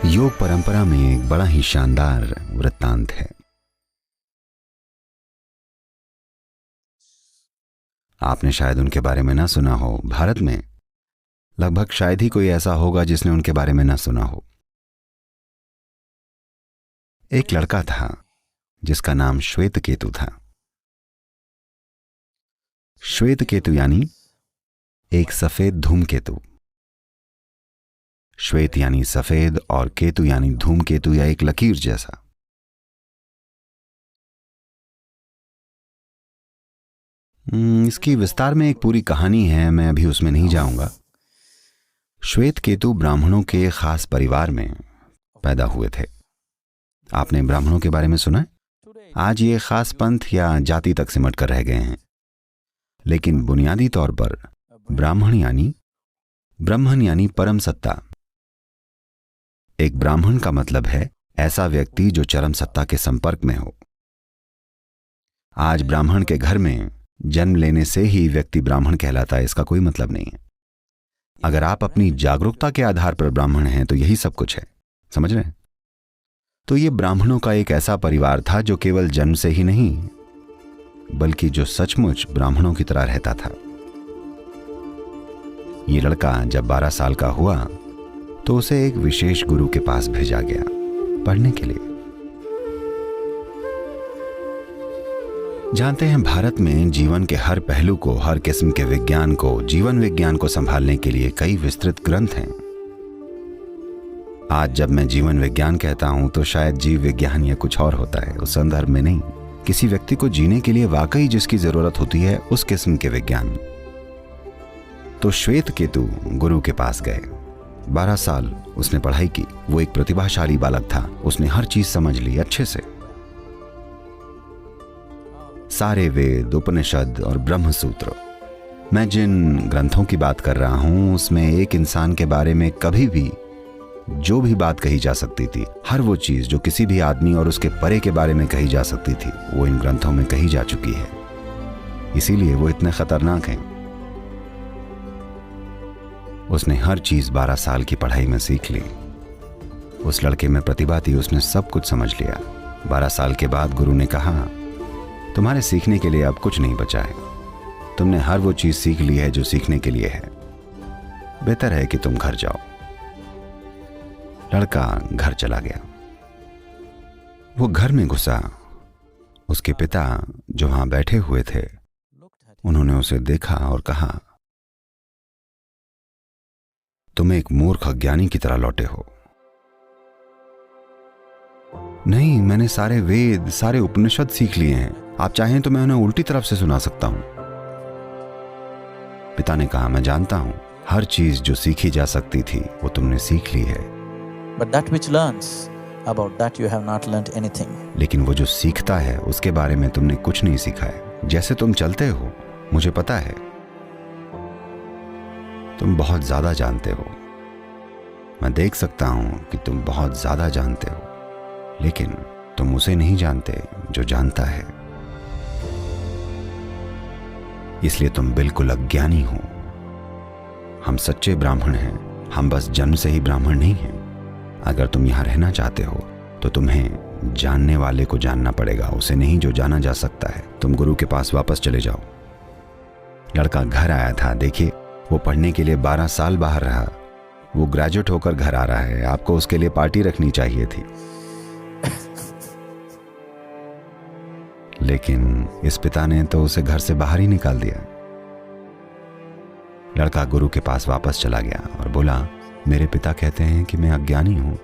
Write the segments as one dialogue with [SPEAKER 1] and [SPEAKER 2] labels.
[SPEAKER 1] योग परंपरा में एक बड़ा ही शानदार वृत्तांत है। आपने शायद उनके बारे में ना सुना हो। भारत में लगभग शायद ही कोई ऐसा होगा जिसने उनके बारे में ना सुना हो। एक लड़का था जिसका नाम श्वेत केतु था। श्वेत केतु यानी एक सफेद धूमकेतु। श्वेत यानी सफेद और केतु यानी धूमकेतु या एक लकीर जैसा। इसकी विस्तार में एक पूरी कहानी है, मैं अभी उसमें नहीं जाऊंगा। श्वेत केतु ब्राह्मणों के खास परिवार में पैदा हुए थे। आपने ब्राह्मणों के बारे में सुना है? आज ये खास पंथ या जाति तक सिमट कर रह गए हैं, लेकिन बुनियादी तौर पर ब्राह्मण यानी परम सत्ता। एक ब्राह्मण का मतलब है ऐसा व्यक्ति जो चरम सत्ता के संपर्क में हो। आज ब्राह्मण के घर में जन्म लेने से ही व्यक्ति ब्राह्मण कहलाता है, इसका कोई मतलब नहीं है। अगर आप अपनी जागरूकता के आधार पर ब्राह्मण हैं तो यही सब कुछ है, समझ रहे हैं? तो ये ब्राह्मणों का एक ऐसा परिवार था जो केवल जन्म से ही नहीं बल्कि जो सचमुच ब्राह्मणों की तरह रहता था। ये लड़का जब 12 साल का हुआ तो उसे एक विशेष गुरु के पास भेजा गया पढ़ने के लिए। जानते हैं, भारत में जीवन के हर पहलू को, हर किस्म के विज्ञान को, जीवन विज्ञान को संभालने के लिए कई विस्तृत ग्रंथ हैं। आज जब मैं जीवन विज्ञान कहता हूं तो शायद जीव विज्ञान या कुछ और होता है, उस संदर्भ में नहीं। किसी व्यक्ति को जीने के लिए वाकई जिसकी जरूरत होती है उस किस्म के विज्ञान। तो श्वेत केतु गुरु के पास गए। 12 साल उसने पढ़ाई की। वो एक प्रतिभाशाली बालक था। उसने हर चीज समझ ली अच्छे से। सारे वेद, उपनिषद और ब्रह्मसूत्र। मैं जिन ग्रंथों की बात कर रहा हूं उसमें एक इंसान के बारे में कभी भी जो भी बात कही जा सकती थी, हर वो चीज जो किसी भी आदमी और उसके परे के बारे में कही जा सकती थी, वो इन ग्रंथों में कही जा चुकी है। इसीलिए वो इतने खतरनाक हैं। उसने हर चीज 12 साल की पढ़ाई में सीख ली। उस लड़के में प्रतिभा थी, उसने सब कुछ समझ लिया। 12 साल के बाद गुरु ने कहा, तुम्हारे सीखने के लिए अब कुछ नहीं बचा है। तुमने हर वो चीज सीख ली है जो सीखने के लिए है। बेहतर है कि तुम घर जाओ। लड़का घर चला गया। वो घर में घुसा। उसके पिता जो वहां बैठे हुए थे उन्होंने उसे देखा और कहा, तुम एक मूर्ख अज्ञानी की तरह लौटे हो। नहीं, मैंने सारे वेद, सारे उपनिषद सीख लिए हैं। आप चाहें तो मैं उन्हें उल्टी तरफ से सुना सकता हूं। पिता ने कहा, मैं जानता हूं, हर चीज जो सीखी जा सकती थी वो तुमने सीख ली है।
[SPEAKER 2] But that which learns, about that you have not learned anything.
[SPEAKER 1] लेकिन वो जो सीखता है उसके बारे में तुमने कुछ नहीं सीखा है। जैसे तुम चलते हो, मुझे पता है तुम बहुत ज्यादा जानते हो। मैं देख सकता हूं कि तुम बहुत ज्यादा जानते हो, लेकिन तुम उसे नहीं जानते जो जानता है। इसलिए तुम बिल्कुल अज्ञानी हो। हम सच्चे ब्राह्मण हैं। हम बस जन्म से ही ब्राह्मण नहीं हैं। अगर तुम यहां रहना चाहते हो तो तुम्हें जानने वाले को जानना पड़ेगा, उसे नहीं जो जाना जा सकता है। तुम गुरु के पास वापस चले जाओ। लड़का घर आया था। देखिए, वो पढ़ने के लिए 12 साल बाहर रहा। वो ग्रेजुएट होकर घर आ रहा है। आपको उसके लिए पार्टी रखनी चाहिए थी, लेकिन इस पिता ने तो उसे घर से बाहर ही निकाल दिया। लड़का गुरु के पास वापस चला गया और बोला, मेरे पिता कहते हैं कि मैं अज्ञानी हूं।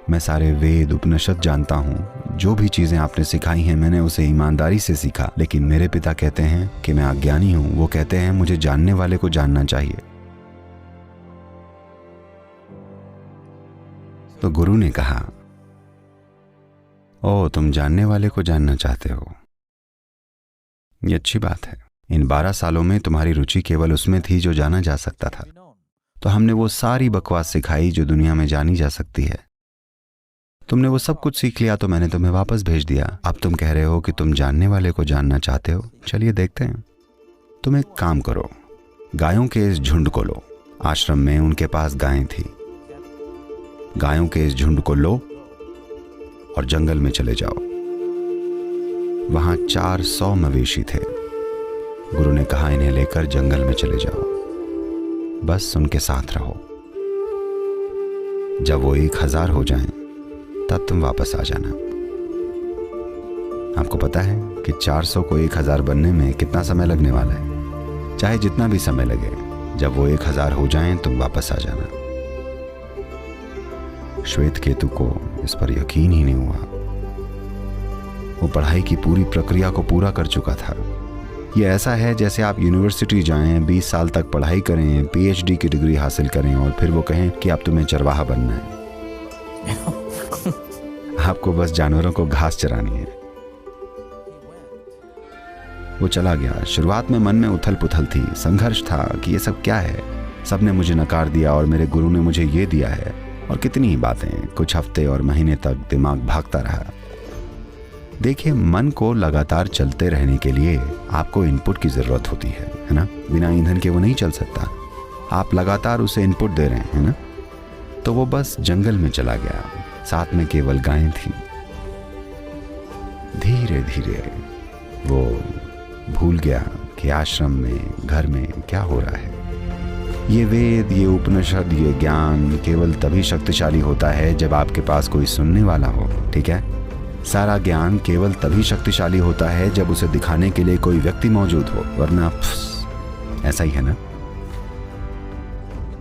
[SPEAKER 1] मैं सारे वेद, उपनिषद जानता हूं। जो भी चीजें आपने सिखाई हैं मैंने उसे ईमानदारी से सीखा, लेकिन मेरे पिता कहते हैं कि मैं अज्ञानी हूं। वो कहते हैं मुझे जानने वाले को जानना चाहिए। तो गुरु ने कहा, ओ, तुम जानने वाले को जानना चाहते हो। ये अच्छी बात है। इन 12 सालों में तुम्हारी रुचि केवल उसमें थी जो जाना जा सकता था। तो हमने वो सारी बकवास सिखाई जो दुनिया में जानी जा सकती है। तुमने वो सब कुछ सीख लिया तो मैंने तुम्हें वापस भेज दिया। अब तुम कह रहे हो कि तुम जानने वाले को जानना चाहते हो। चलिए देखते हैं। तुम एक काम करो, गायों के इस झुंड को लो। आश्रम में उनके पास गायें थी। गायों के इस झुंड को लो और जंगल में चले जाओ। वहां 400 मवेशी थे। गुरु ने कहा, इन्हें लेकर जंगल में चले जाओ, बस उनके साथ रहो। जब वो 1000 हो जाएं, तब तुम वापस आ जाना। आपको पता है कि 400 को 1000 बनने में कितना समय लगने वाला है? चाहे जितना भी समय लगे, जब वो 1000 हो जाएं, तुम वापस आ जाना। श्वेत केतु को इस पर यकीन ही नहीं हुआ। वो पढ़ाई की पूरी प्रक्रिया को पूरा कर चुका था। ये ऐसा है जैसे आप यूनिवर्सिटी जाएं, 20 साल तक पढ़ाई करें, PhD की डिग्री हासिल करें और फिर वो कहें कि अब तुम्हें चरवाहा बनना है। आपको बस जानवरों को घास चरानी है। वो चला गया। शुरुआत में मन में उथल पुथल थी, संघर्ष था कि ये सब क्या है। सबने मुझे नकार दिया और मेरे गुरु ने मुझे ये दिया है, और कितनी ही बातें। कुछ हफ्ते और महीने तक दिमाग भागता रहा। देखिए, मन को लगातार चलते रहने के लिए आपको इनपुट की जरूरत होती है ना? बिना ईंधन के वो नहीं चल सकता। आप लगातार उसे इनपुट दे रहे हैं ना? तो वो बस जंगल में चला गया। साथ में केवल गायें थीं। धीरे धीरे वो भूल गया कि आश्रम में, घर में क्या हो रहा है। ये वेद, ये उपनिषद, ये ज्ञान केवल तभी शक्तिशाली होता है जब आपके पास कोई सुनने वाला हो। ठीक है? सारा ज्ञान केवल तभी शक्तिशाली होता है जब उसे दिखाने के लिए कोई व्यक्ति मौजूद हो, वरना ऐसा ही है ना?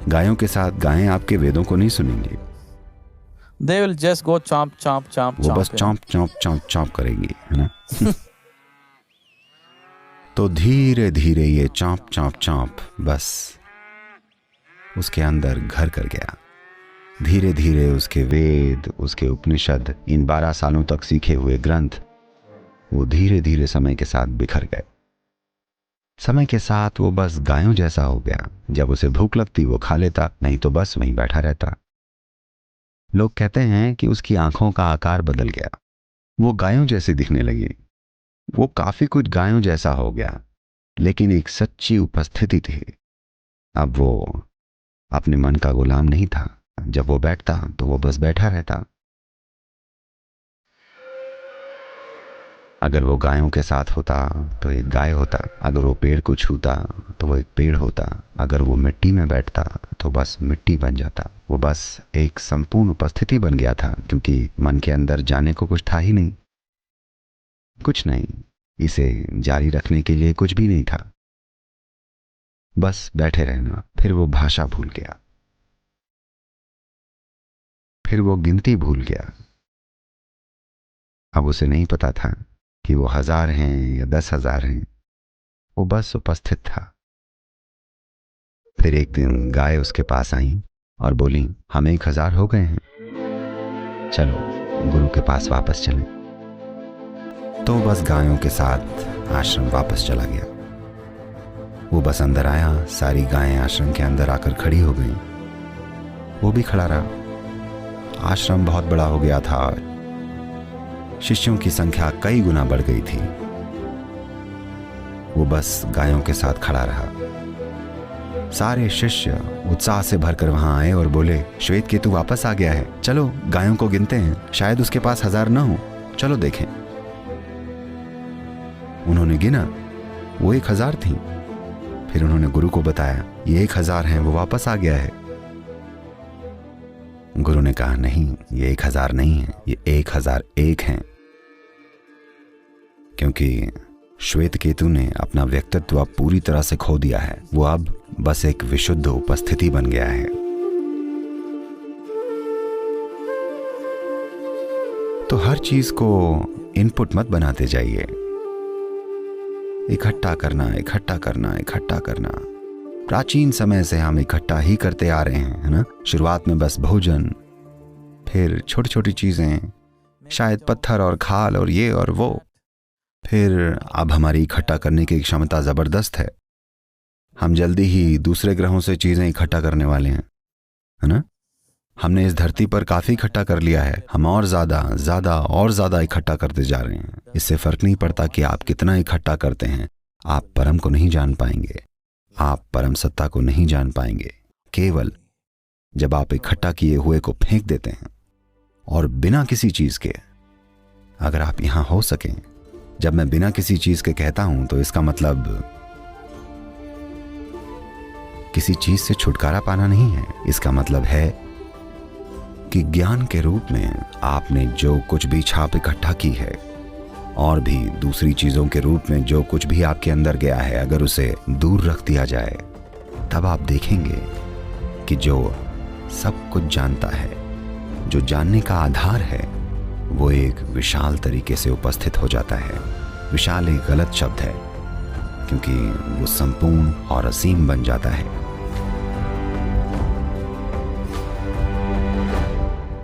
[SPEAKER 1] गायों के साथ गायें आपके वेदों को नहीं सुनेंगी।
[SPEAKER 2] They will just go chomp, chomp, chomp,
[SPEAKER 1] वो
[SPEAKER 2] chomp.
[SPEAKER 1] बस चौंप चौंप चौंप चौंप करेंगी, है ना? तो धीरे धीरे ये चौंप चौंप चौंप बस उसके अंदर घर कर गया। धीरे धीरे उसके वेद, उसके उपनिषद, इन 12 सालों तक सीखे हुए ग्रंथ, वो धीरे धीरे समय के साथ बिखर गए। समय के साथ वो बस गायों जैसा हो गया। जब उसे भूख लगती वो खा लेता, नहीं तो बस वहीं बैठा रहता। लोग कहते हैं कि उसकी आंखों का आकार बदल गया। वो गायों जैसी दिखने लगी। वो काफी कुछ गायों जैसा हो गया, लेकिन एक सच्ची उपस्थिति थी। अब वो अपने मन का गुलाम नहीं था। जब वो बैठता तो वो बस बैठा रहता। अगर वो गायों के साथ होता तो एक गाय होता। अगर वो पेड़ को छूता तो वो एक पेड़ होता। अगर वो मिट्टी में बैठता तो बस मिट्टी बन जाता। वो बस एक संपूर्ण उपस्थिति बन गया था, क्योंकि मन के अंदर जाने को कुछ था ही नहीं। कुछ नहीं, इसे जारी रखने के लिए कुछ भी नहीं था। बस बैठे रहना। फिर वो भाषा भूल गया, फिर वो गिनती भूल गया। अब उसे नहीं पता था कि वो 1000 हैं या 10,000 हैं। वो बस उपस्थित था। फिर एक दिन गाय उसके पास आई और बोली, हम 1000 हो गए हैं, चलो गुरु के पास वापस चलें। तो बस गायों के साथ आश्रम वापस चला गया। वो बस अंदर आया, सारी गायें आश्रम के अंदर आकर खड़ी हो गईं। वो भी खड़ा रहा। आश्रम बहुत बड़ा हो गया था। शिष्यों की संख्या कई गुना बढ़ गई थी। वो बस गायों के साथ खड़ा रहा। सारे शिष्य उत्साह से भरकर वहां आए और बोले, श्वेत केतु वापस आ गया है, चलो गायों को गिनते हैं, शायद उसके पास 1000 न हो, चलो देखें। उन्होंने गिना, वो 1000 थी। फिर उन्होंने गुरु को बताया, ये 1000 हैं, वो वापस आ गया है। गुरु ने कहा, नहीं, ये 1000 नहीं है, ये 1001 हैं, क्योंकि श्वेत केतु ने अपना व्यक्तित्व पूरी तरह से खो दिया है। वो अब बस एक विशुद्ध उपस्थिति बन गया है। तो हर चीज को इनपुट मत बनाते जाइए। इकट्ठा करना, इकट्ठा करना, इकट्ठा करना। प्राचीन समय से हम इकट्ठा ही करते आ रहे हैं, है ना? शुरुआत में बस भोजन, फिर छोटी छोटी चीजें, शायद पत्थर और खाल और ये और वो। फिर अब हमारी इकट्ठा करने की क्षमता जबरदस्त है। हम जल्दी ही दूसरे ग्रहों से चीजें इकट्ठा करने वाले हैं, है ना? हमने इस धरती पर काफी इकट्ठा कर लिया है। हम और ज्यादा इकट्ठा करते जा रहे हैं। इससे फर्क नहीं पड़ता कि आप कितना इकट्ठा करते हैं, आप परम को नहीं जान पाएंगे, आप परम सत्ता को नहीं जान पाएंगे। केवल जब आप इकट्ठा किए हुए को फेंक देते हैं और बिना किसी चीज के, अगर आप यहां हो सकें, जब मैं बिना किसी चीज के कहता हूं तो इसका मतलब किसी चीज से छुटकारा पाना नहीं है। इसका मतलब है कि ज्ञान के रूप में आपने जो कुछ भी छाप इकट्ठा की है और भी दूसरी चीजों के रूप में जो कुछ भी आपके अंदर गया है, अगर उसे दूर रख दिया जाए, तब आप देखेंगे कि जो सब कुछ जानता है, जो जानने का आधार है, वो एक विशाल तरीके से उपस्थित हो जाता है। विशाल एक गलत शब्द है क्योंकि वो संपूर्ण और असीम बन जाता है।